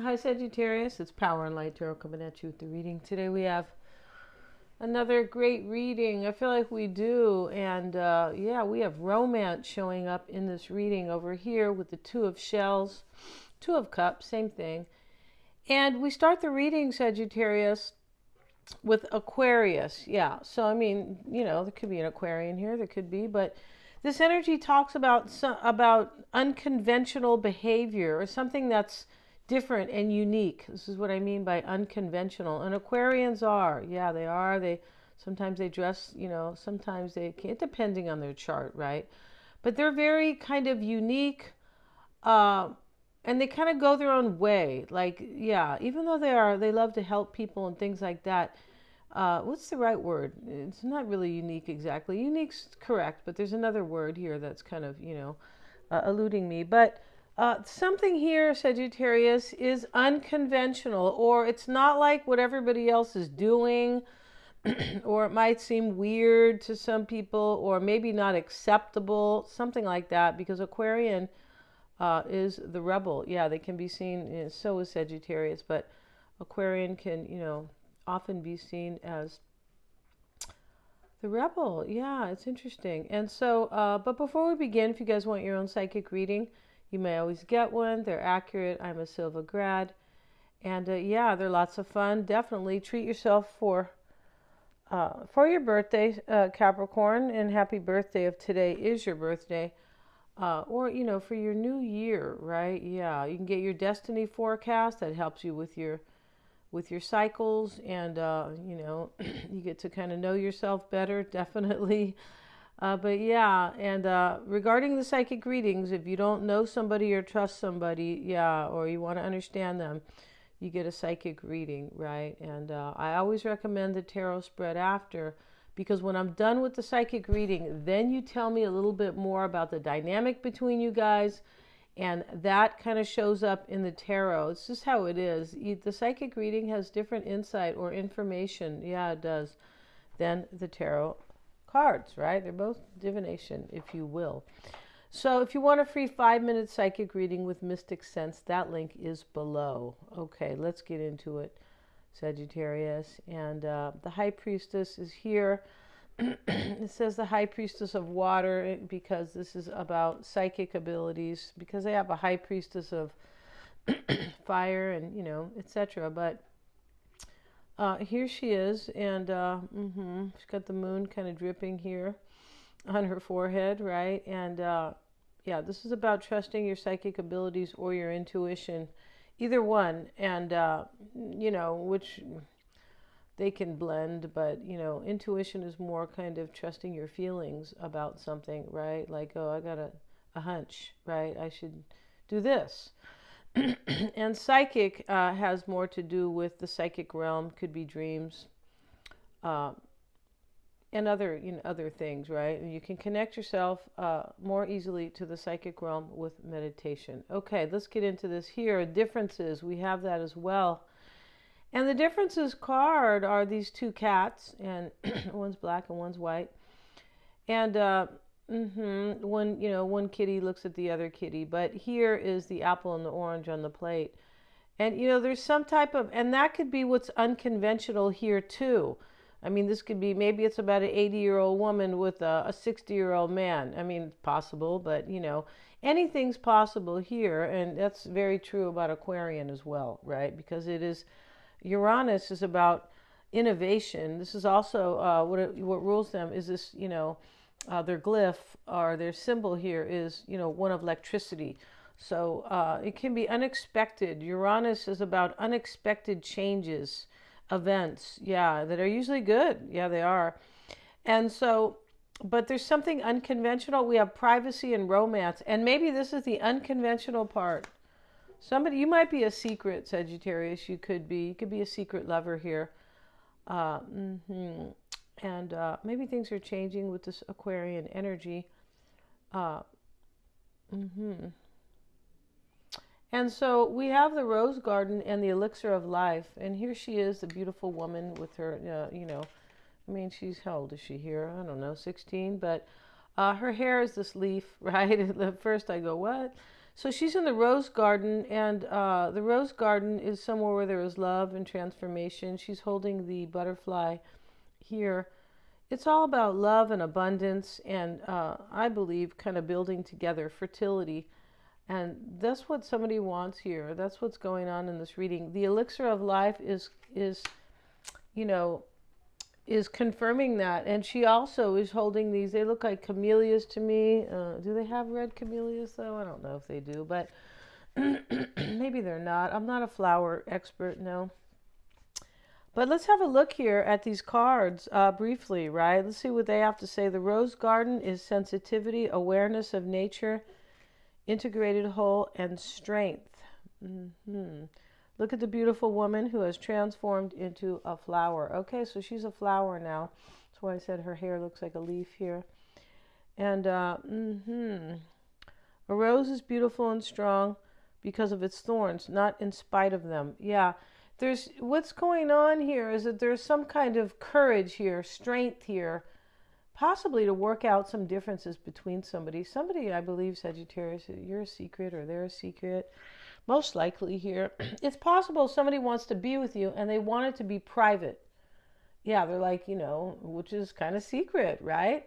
Hi, Sagittarius. It's Power and Light Tarot coming at you with the reading. Today we have another great reading. I feel like we do. And yeah, we have romance showing up in this reading over here with the Two of Shells, Two of Cups, same thing. And we start the reading, Sagittarius, with Aquarius. Yeah. So, I mean, there could be an Aquarian here. There could be. But this energy talks about unconventional behavior or something that's different and unique. This is what I mean by unconventional. And Aquarians are, yeah, they are. They sometimes they dress, sometimes they can't, depending on their chart, right? But they're very kind of unique, uh, and they kind of go their own way. Like, yeah, even though they love to help people and things like that. What's the right word? It's not really unique exactly. Unique's correct, but there's another word here that's kind of, eluding me. But something here, Sagittarius, is unconventional, or it's not like what everybody else is doing, or it might seem weird to some people, or maybe not acceptable, something like that, because Aquarian is the rebel. Yeah, they can be seen, so is Sagittarius, but Aquarian can, often be seen as the rebel. Yeah, it's interesting. And so, but before we begin, if you guys want your own psychic reading, you may always get one. They're accurate. I'm a Silva grad. And yeah, they're lots of fun. Definitely treat yourself for your birthday, Capricorn, and happy birthday if today is your birthday. Or, for your new year, right? Yeah, you can get your destiny forecast that helps you with your cycles, and you get to kind of know yourself better, definitely. But yeah, and regarding the psychic readings, if you don't know somebody or trust somebody, yeah, or you want to understand them, you get a psychic reading, right? And I always recommend the tarot spread after, because when I'm done with the psychic reading, then you tell me a little bit more about the dynamic between you guys, and that kind of shows up in the tarot. It's just how it is. The psychic reading has different insight or information, yeah, it does, than the tarot cards, right? They're both divination, if you will. So if you want a free 5-minute psychic reading with Mystic Sense, that link is below. Okay, let's get into it, Sagittarius. And the High Priestess is here. It says the High Priestess of Water because this is about psychic abilities, because they have a High Priestess of fire and, etc. But here she is, and she's got the moon kind of dripping here on her forehead, right? And yeah, this is about trusting your psychic abilities or your intuition, either one, and which they can blend, but intuition is more kind of trusting your feelings about something, right? Like, oh, I got a hunch, right? I should do this. And psychic has more to do with the psychic realm, could be dreams, uh, and other things, right? And you can connect yourself more easily to the psychic realm with meditation. Okay, let's get into this here. Differences, we have that as well. And the differences card are these two cats, and one's black and one's white. And one kitty looks at the other kitty, but here is the apple and the orange on the plate. And there's some type of, and that could be what's unconventional here too. I mean, this could be, maybe it's about an 80-year-old woman with a 60-year-old man. I mean, it's possible, but anything's possible here, and that's very true about Aquarian as well, right? Because it is, Uranus is about innovation. This is also what rules them is this, their glyph or their symbol here is, one of electricity. So it can be unexpected. Uranus is about unexpected changes, events, yeah, that are usually good. Yeah, they are. And so, but there's something unconventional. We have privacy and romance, and maybe this is the unconventional part. Somebody, you might be a secret Sagittarius. You could be a secret lover here. And maybe things are changing with this Aquarian energy. Uh, And so we have the rose garden and the elixir of life. And here she is, the beautiful woman with her, I mean, she's, how old is she here? I don't know, 16. But her hair is this leaf, right? At first I go, what? So she's in the rose garden, and the rose garden is somewhere where there is love and transformation. She's holding the butterfly here. It's all about love and abundance, and I believe kind of building together, fertility. And that's what somebody wants here. That's what's going on in this reading. The elixir of life is you know, is confirming that. And she also is holding these, they look like camellias to me. Do they have red camellias though? I don't know if they do, but maybe they're not. I'm not a flower expert, no. But let's have a look here at these cards briefly, right? Let's see what they have to say. The rose garden is sensitivity, awareness of nature, integrated whole, and strength. Look at the beautiful woman who has transformed into a flower. Okay, so she's a flower now. That's why I said her hair looks like a leaf here. And a rose is beautiful and strong because of its thorns, not in spite of them. Yeah, there's what's going on here is that there's some kind of courage here, strength here, possibly to work out some differences between somebody. Somebody, I believe, Sagittarius, you're a secret or they're a secret. Most likely here. It's possible somebody wants to be with you and they want it to be private. Yeah, they're like, which is kind of secret, right?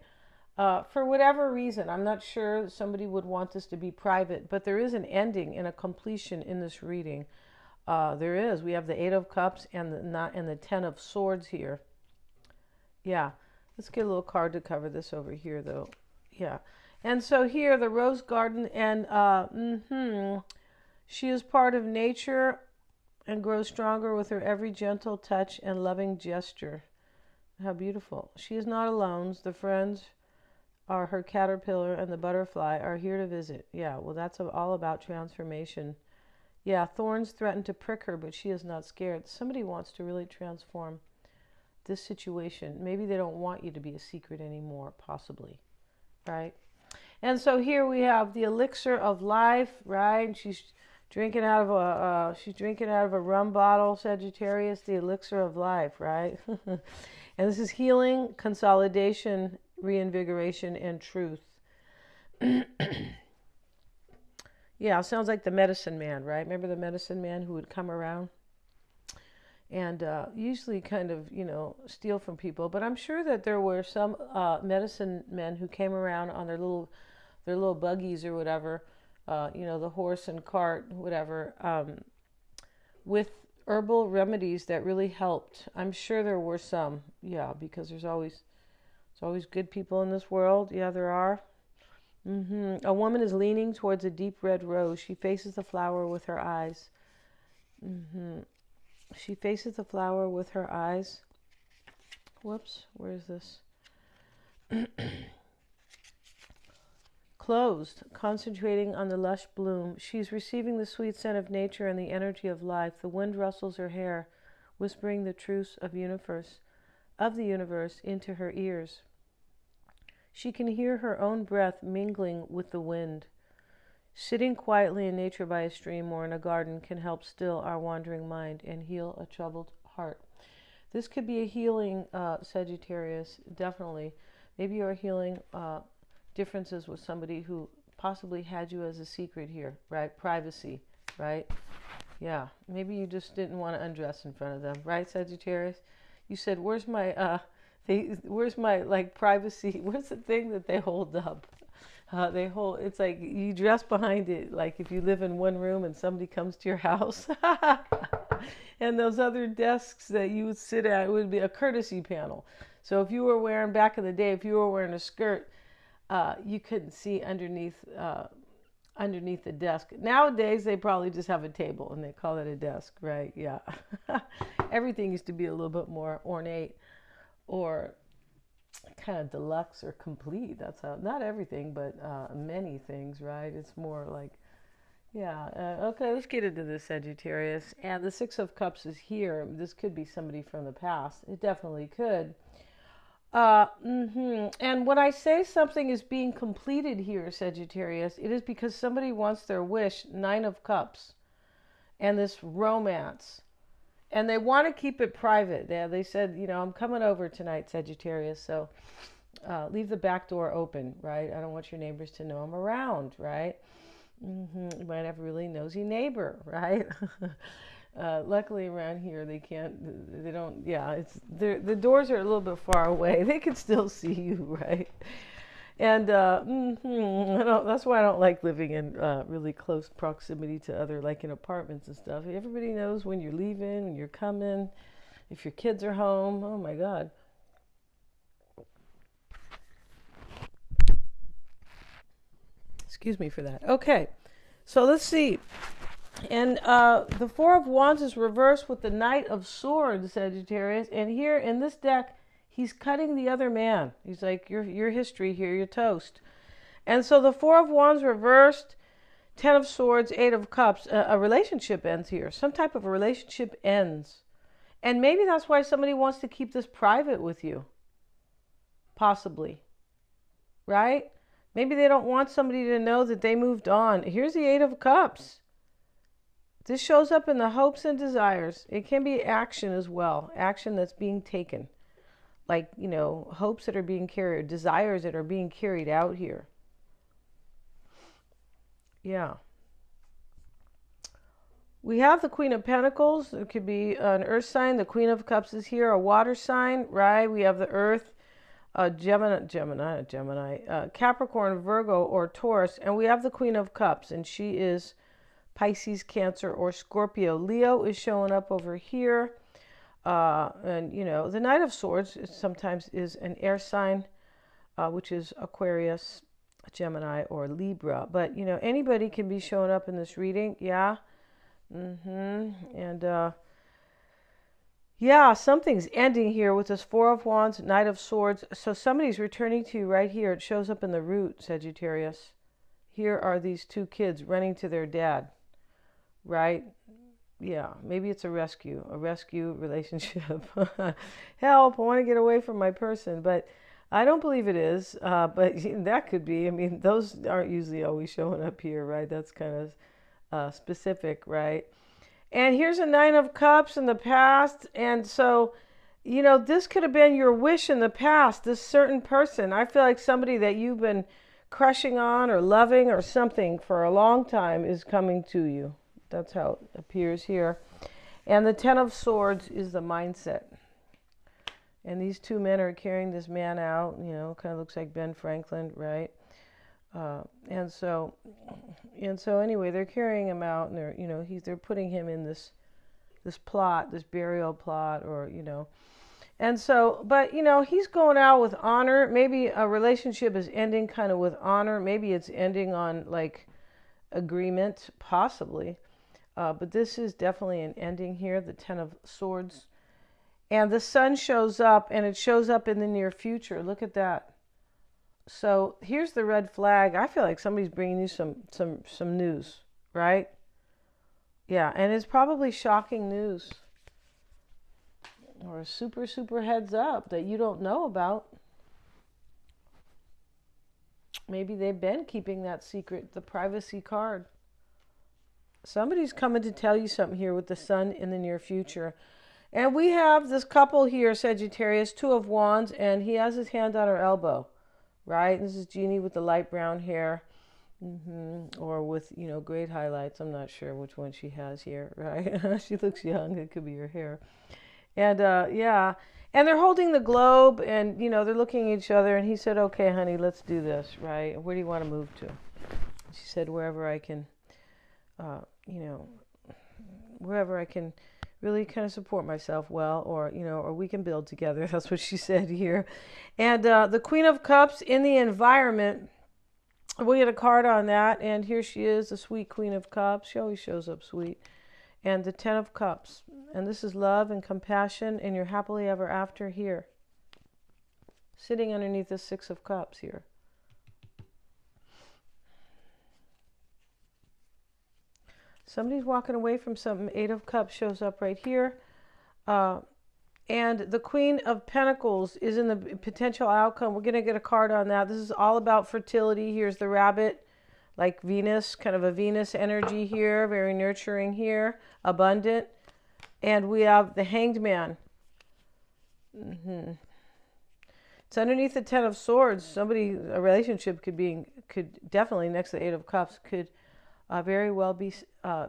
For whatever reason, I'm not sure somebody would want this to be private, but there is an ending and a completion in this reading. There is. We have the Eight of Cups and the Ten of Swords here. Yeah. Let's get a little card to cover this over here, though. Yeah. And so here, the Rose Garden, and she is part of nature and grows stronger with her every gentle touch and loving gesture. How beautiful. She is not alone. The friends are her caterpillar and the butterfly are here to visit. Yeah, well, that's all about transformation. Yeah, thorns threaten to prick her, but she is not scared. Somebody wants to really transform this situation. Maybe they don't want you to be a secret anymore, possibly, right? And so here we have the elixir of life, right? And she's drinking out of a rum bottle, Sagittarius, the elixir of life, right? And this is healing, consolidation, reinvigoration, and truth. Yeah, sounds like the medicine man, right? Remember the medicine man who would come around and usually kind of, steal from people. But I'm sure that there were some medicine men who came around on their little buggies or whatever, the horse and cart, whatever, with herbal remedies that really helped. I'm sure there were some, yeah, because there's always good people in this world. Yeah, there are. A woman is leaning towards a deep red rose. She faces the flower with her eyes. She faces the flower with her eyes. Whoops, where is this? Closed, concentrating on the lush bloom. She's receiving the sweet scent of nature and the energy of life. The wind rustles her hair, whispering the truths of the universe into her ears. She can hear her own breath mingling with the wind. Sitting quietly in nature by a stream or in a garden can help still our wandering mind and heal a troubled heart. This could be a healing, Sagittarius, definitely. Maybe you're healing differences with somebody who possibly had you as a secret here, right? Privacy, right? Yeah, maybe you just didn't want to undress in front of them, right, Sagittarius? You said, where's my privacy? Where's the thing that they hold up? It's like you dress behind it, like if you live in one room and somebody comes to your house. And those other desks that you would sit at would be a courtesy panel. So if you were wearing, back in the day, if you were wearing a skirt, you couldn't see underneath the desk. Nowadays, they probably just have a table and they call it a desk, right? Yeah. Everything used to be a little bit more ornate or kind of deluxe or complete. That's how, not everything, but many things, right? It's more like, yeah. Okay, let's get into this, Sagittarius. And the Six of Cups is here. This could be somebody from the past. It definitely could. And when I say something is being completed here, Sagittarius, it is because somebody wants their wish, Nine of Cups, and this romance. And they want to keep it private. They said, I'm coming over tonight, Sagittarius, so leave the back door open, right? I don't want your neighbors to know I'm around, right? You might have a really nosy neighbor, right? Luckily around here they can't, they don't, yeah, the doors are a little bit far away. They can still see you, right? And that's why I don't like living in really close proximity to other, like in apartments and stuff. Everybody knows when you're leaving, when you're coming, if your kids are home. Oh my God. Excuse me for that. Okay, so let's see. And the Four of Wands is reversed with the Knight of Swords, Sagittarius. And here in this deck, he's cutting the other man. He's like, your history here, you're toast. And so the Four of Wands reversed, Ten of Swords, Eight of Cups. A relationship ends here. Some type of a relationship ends. And maybe that's why somebody wants to keep this private with you. Possibly. Right? Maybe they don't want somebody to know that they moved on. Here's the Eight of Cups. This shows up in the hopes and desires. It can be action as well. Action that's being taken. Like, hopes that are being carried, desires that are being carried out here. Yeah. We have the Queen of Pentacles. It could be an earth sign. The Queen of Cups is here, a water sign, right? We have the earth, Gemini, Capricorn, Virgo, or Taurus. And we have the Queen of Cups, and she is Pisces, Cancer, or Scorpio. Leo is showing up over here. And, the Knight of Swords sometimes is an air sign, which is Aquarius, Gemini, or Libra. But, anybody can be showing up in this reading. Yeah. And, yeah, something's ending here with this Four of Wands, Knight of Swords. So somebody's returning to you right here. It shows up in the root, Sagittarius. Here are these two kids running to their dad, right? Yeah, maybe it's a rescue relationship. Help, I want to get away from my person. But I don't believe it is. But that could be. I mean, those aren't usually always showing up here, right? That's kind of specific, right? And here's a Nine of Cups in the past. And so, this could have been your wish in the past, this certain person. I feel like somebody that you've been crushing on or loving or something for a long time is coming to you. That's how it appears here. And the Ten of Swords is the mindset. And these two men are carrying this man out, kind of looks like Ben Franklin, right? And so anyway, they're carrying him out, and they're putting him in this plot, this burial plot, or and so, but he's going out with honor. Maybe a relationship is ending kind of with honor. Maybe it's ending on like agreement, possibly. But this is definitely an ending here, the Ten of Swords. And the sun shows up, and it shows up in the near future. Look at that. So here's the red flag. I feel like somebody's bringing you some news, right? Yeah, and it's probably shocking news. Or a super, super heads up that you don't know about. Maybe they've been keeping that secret, the privacy card. Somebody's coming to tell you something here with the sun in the near future. And we have this couple here, Sagittarius, Two of Wands, and he has his hand on her elbow, right? This is Jeannie with the light brown hair, or with, great highlights. I'm not sure which one she has here, right? She looks young. It could be her hair. And, yeah. And they're holding the globe, and, they're looking at each other, and he said, okay, honey, let's do this, right? Where do you want to move to? She said, wherever I can, wherever I can really kind of support myself well, or we can build together. That's what she said here. And the Queen of Cups in the environment, we get a card on that, and here she is, the sweet Queen of Cups. She always shows up sweet. And the Ten of Cups, and this is love and compassion, and you're happily ever after here, sitting underneath the Six of Cups here. Somebody's walking away from something. Eight of Cups shows up right here. And the Queen of Pentacles is in the potential outcome. We're going to get a card on that. This is all about fertility. Here's the rabbit, like Venus, kind of a Venus energy here. Very nurturing here. Abundant. And we have the Hanged Man. It's underneath the Ten of Swords. Somebody, a relationship could definitely, next to the Eight of Cups, could very well be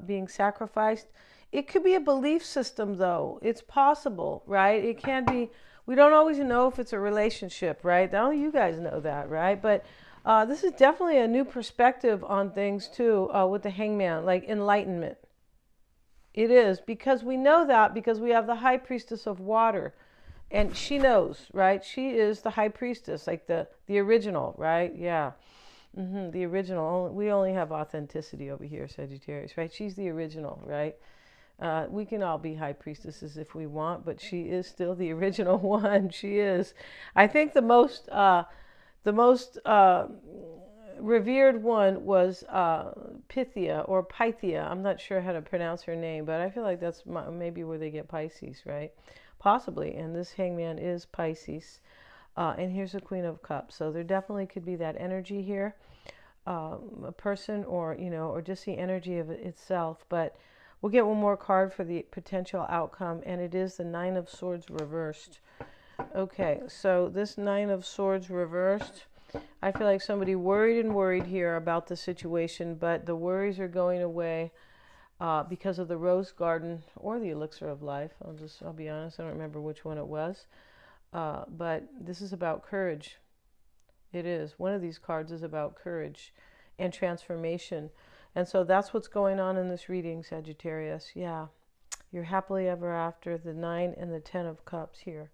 being sacrificed. It could be a belief system, though. It's possible, right? It can be. We don't always know if it's a relationship, right? Only you guys know that, right? But this is definitely a new perspective on things, too, with the hangman, like enlightenment. It is, because we know that because we have the high priestess of water. And she knows, right? She is the high priestess, like the original, right? Yeah. The original. We only have authenticity over here, Sagittarius, right? She's the original, right? We can all be high priestesses if we want, but she is still the original one. She is. I think the most revered one was Pythia or Pythia. I'm not sure how to pronounce her name, but I feel like that's maybe where they get Pisces, right? Possibly. And this hangman is Pisces. And here's the Queen of Cups. So there definitely could be that energy here. A person or, or just the energy of it itself. But we'll get one more card for the potential outcome. And it is the Nine of Swords reversed. Okay, so this Nine of Swords reversed. I feel like somebody worried here about the situation, but the worries are going away because of the Rose Garden or the Elixir of Life. I'll be honest, I don't remember which one it was. But this is about courage. It is. One of these cards is about courage and transformation. And so that's what's going on in this reading, Sagittarius. Yeah. You're happily ever after, the 9 and the 10 of Cups here.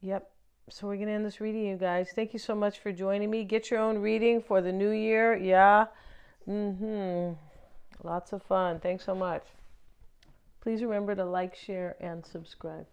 Yep. So we're going to end this reading, you guys. Thank you so much for joining me. Get your own reading for the new year. Yeah. Lots of fun. Thanks so much. Please remember to like, share, and subscribe.